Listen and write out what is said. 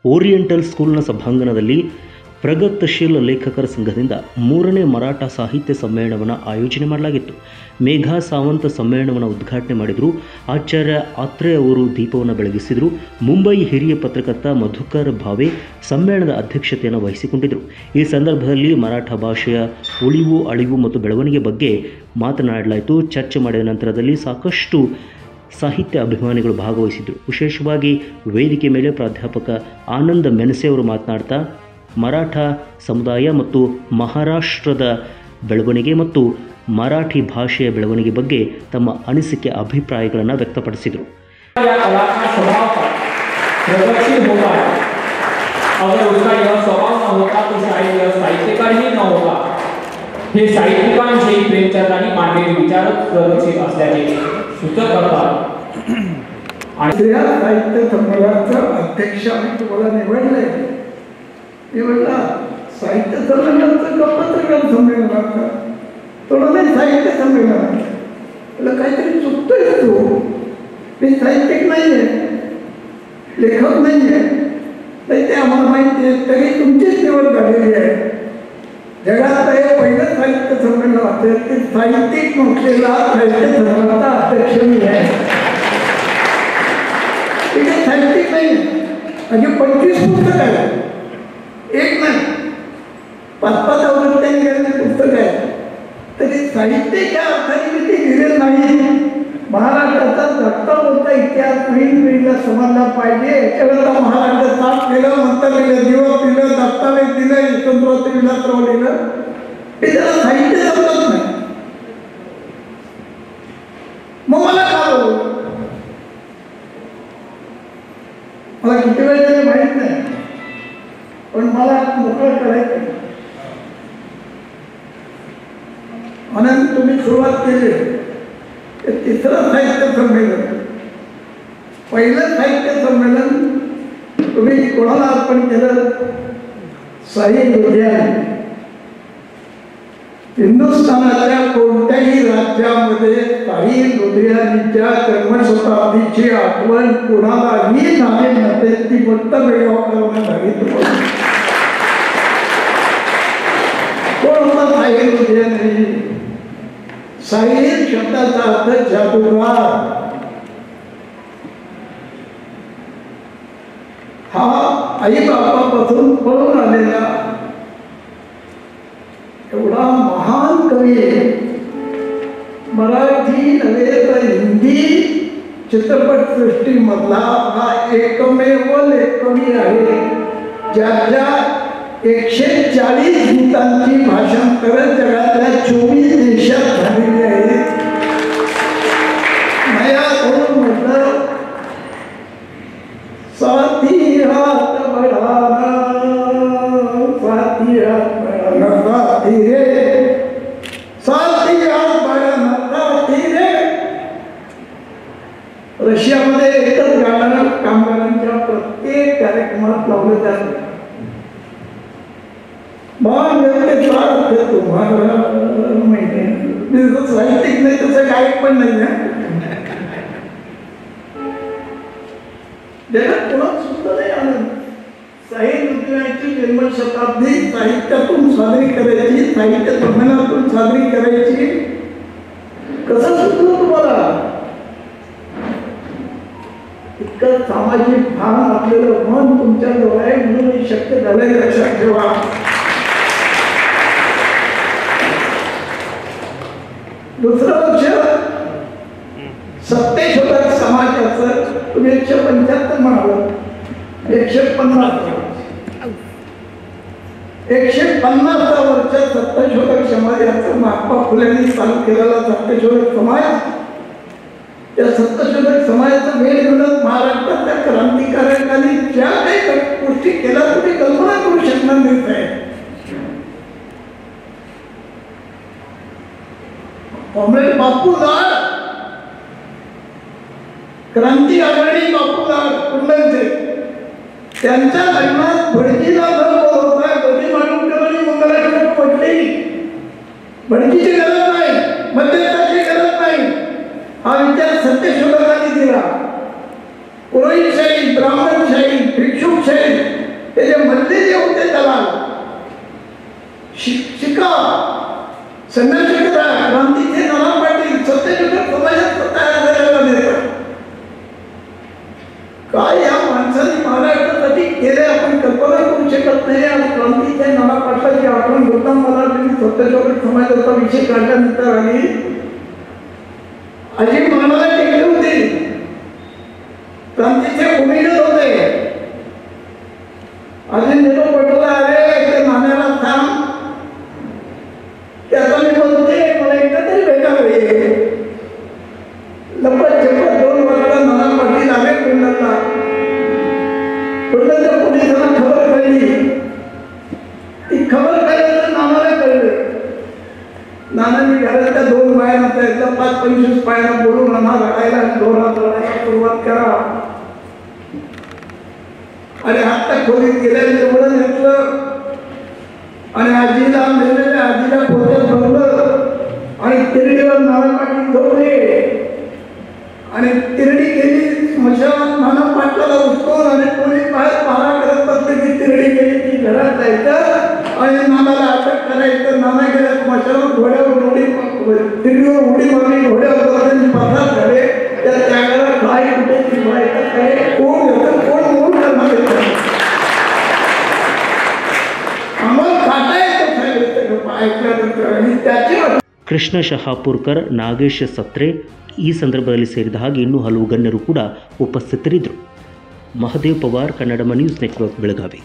Oriental ಸ್ಕೂಲ್ನ ಸಭಾಂಗಣದಲ್ಲಿ ಪ್ರಗತಿಶೀಲ ಲೇಖಕರ ಸಂಘದಿಂದ 3ನೇ ಮರಾಠ ಸಾಹಿತ್ಯ ಸಮ್ಮೇಳನವನ್ನು ಆಯೋಜನೆ ಮಾಡಲಾಗಿತ್ತು. ಮೇಘಾ ಸಾವಂತ್ ಸಮ್ಮೇಳನವನ್ನು ಉದ್ಘಾಟನೆ ಮಾಡಿದರು. ಆಚಾರ್ಯ ಆತ್ರೆ ಅವರು ದೀಪವನ್ನು ಬೆಳಗಿಸಿದರು. ಮುಂಬೈ ಹಿರಿಯ ಪತ್ರಕರ್ತ ಮಧುಕರ್ ಭಾವೆ ಸಮ್ಮೇಳನದ ಅಧ್ಯಕ್ಷತೆಯನ್ನು ವಹಿಸಿಕೊಂಡಿದ್ದರು. ಈ ಸಂದರ್ಭದಲ್ಲಿ ಮರಾಠ ಭಾಷೆಯ ಉಳಿವು, ಅಳಿವು ಮತ್ತು ಬೆಳವಣಿಗೆ ಬಗ್ಗೆ ಮಾತನಾಡಲಾಯಿತು. ಚರ್ಚೆ ಮಾಡಿದ ನಂತರದಲ್ಲಿ ಸಾಕಷ್ಟು ಸಾಹಿತ್ಯ ಅಭಿಮಾನಿಗಳು ಭಾಗವಹಿಸಿದರು. ವಿಶೇಷವಾಗಿ ವೇದಿಕೆ ಮೇಲೆ ಪ್ರಾಧ್ಯಾಪಕ ಆನಂದ್ ಮೆನಸೆ ಅವರು ಮಾತನಾಡ್ತಾ ಮರಾಠ ಸಮುದಾಯ ಮತ್ತು ಮಹಾರಾಷ್ಟ್ರದ ಬೆಳವಣಿಗೆ ಮತ್ತು ಮರಾಠಿ ಭಾಷೆಯ ಬೆಳವಣಿಗೆ ಬಗ್ಗೆ ತಮ್ಮ ಅನಿಸಿಕೆ ಅಭಿಪ್ರಾಯಗಳನ್ನು ವ್ಯಕ್ತಪಡಿಸಿದರು. हे साहित्यिकांविषयी प्रेमचंदांनी मांडलेले विचारच प्रगतशील असल्याचे सूचक करतात. आणि या साहित्य संमेलनाचा अध्यक्ष आम्ही तुम्हाला निवडले. निवडला साहित्य संमेलनाचं का पत्रकार संमेलनाचं? थोडं नाही साहित्य संमेलनाचं. त्याला काहीतरी चुकतोय तू. मी साहित्यिक नाही आहे, लेखक नाही आहे, नाही ते आम्हाला माहिती आहे. तरी तुमचीच निवड झालेली आहे. जगात हे पहिलं साहित्य संमेलन असेल ते साहित्यिक नसलेला साहित्य संमेलनाचा अध्यक्ष मी आहे. ते साहित्यिक नाही म्हणजे 25 पुस्तक आहे, एक नाही 5-5 आवृत्त्यांनी गेलेले पुस्तक आहे. तरी साहित्य या अर्थाने मी ते लिहिलेलं नाही. महाराष्ट्राचा धक्का मोठा इतिहास नवीन पिढीला समजला पाहिजे याच्याकरता महाराष्ट्र साफ केलं, मंत्र लिहिलं, दिवस दिलं, दस्तावेज दिलं, यशवंतराव विलासराव लिहिलं. हे त्याला साहित्य समजत नाही. मग मला का मला किती वेळ तरी माहीत नाही, पण मला मोकळं करायचं म्हणून तुम्ही सुरुवात केली. तिसरं साहित्य संमेलन, पहिलं साहित्य संमेलन तुम्ही कोणाला अर्पण केलं? साई लुधियानी. हिंदुस्थानाच्या कोणत्याही राज्यामध्ये साई लुधियानीच्या जन्मशताब्दीची आठवण कोणालाही झाली नसेल. ती फक्त बेळगावकरांना झाली. कोण होता साई लुधियानी? साई शब्दाचा अर्थ जादूगार. हा आई बापापासून पळून आलेला एवढा महान कवी मराठी नव्हे तर हिंदी चित्रपटसृष्टीमधला हा एकमेव लेखकवी आहे ज्याच्या 140 गीतांची भाषांतरं जगातल्या 24 देशात झालेली आहेत. नया करून म्हटलं साथी हात बढाना, साथी हात बढाना, साथी रे, साथी हात बढाना, साथी रे. रशियामध्ये एकच गाणं कामगारांच्या प्रत्येक कार्यक्रमात लावलं जातं. तुम्हाला माहिती आहे साहित्यिक नाही तसं गायक पण नाही आहे. जगात कोणाच सुद्धा नाही आनंद. साई लुधियानीची जन्मशताब्दी साहित्यातून साजरी करायची, साहित्य संमेलनातून साजरी करायची. कसं सुचलं तुम्हाला? इतकं सामाजिक भान आपल्याला मन तुमच्या जवळ आहे म्हणून हे शक्य झालंय. लक्षात ठेवा. दुसरं पक्ष सत्यशोधक समाजाचं तुम्ही 175 म्हणाल, 150 वर्ष सत्यशोधक समाजाचं महात्मा फुलेंनी चालू केलेला सत्यशोधक समाज. त्या सत्यशोधक समाजाचं वेळ घेऊनच महाराष्ट्रातल्या क्रांतिकारकांनी ज्या काही गोष्टी केल्या तुम्ही कल्पना करू शकणार नाही. कॉम्रेड बापूदार, क्रांती आघाडी बापूदार कुंडलचे, त्यांच्या लग्नात भडकीला न बोलवता भजी मांडूनकरांनी मंगलाष्टक पडली. भडकीची गरज नाही, मध्यस्थाची गरज नाही. हा विचार सत्यशोधकांनी दिला. पुरोहितशाही, ब्राह्मणशाही, भिक्षुकशाही चंद्रशेखर क्रांतीचे नाना पाटील सत्यशेखर समाजात तयार झालेला नेता काय या माणसाने महाराष्ट्रासाठी केले आपण कल्पना करू शकत नाही. आणि क्रांतीचे नाना पाटलाची आठवण होता मला सत्यशेखर समाजाचा विषय काढल्यानंतर आली अशी मनाला टेकली होती. क्रांतीचे भूमिगत होते. अजून नेतो पटोला आले ते नाण्याला थांब त्याचा मी बोलते मला एकदा तरी भेटावे. लपत छपत 2 वाजता नाना पाटील आले पुण्याला. पुण्याच्या पोलिसांना खबर कळली. ती खबर कळल्यानंतर नानाला कळलं. नानांनी घरातल्या 2 बायांना त्यातल्या 5-25 बायांना बोलून नाना रडायला जोरात रडायला सुरुवात करा. आणि हातच्या खोलीत गेल्याने एवढं घेतलं आणि आजीला मेलेल्या आजीला पोत्यात भरलं आणि तिरडीवर नाना पाटील झोपले आणि तिरडी गेली स्मशानात. नाना पाटलाला उचलून आणि पोलीस बाहेर पहारा करत बसले की तिरडी गेली की घरात जायचं आणि नानाला अटक करायचं. नाना गेल्या स्मशानात घोड्यावर उडी तिरडीवर उडी मारली. घोड्यावर त्यांनी पथार झाले. त्या त्यागाला काय कुठे शिवायचं काय कोण होतं कोण म्हणून करणार ಕೃಷ್ಣ ಶಹಾಪುರ್ಕರ್, ನಾಗೇಶ್ ಸತ್ರೆ ಈ ಸಂದರ್ಭದಲ್ಲಿ ಸೇರಿದ ಹಾಗೆ ಇನ್ನೂ ಹಲವು ಗಣ್ಯರು ಕೂಡ ಉಪಸ್ಥಿತರಿದ್ದರು. Mahadev Pawar, Kannadama news network, Belagavi.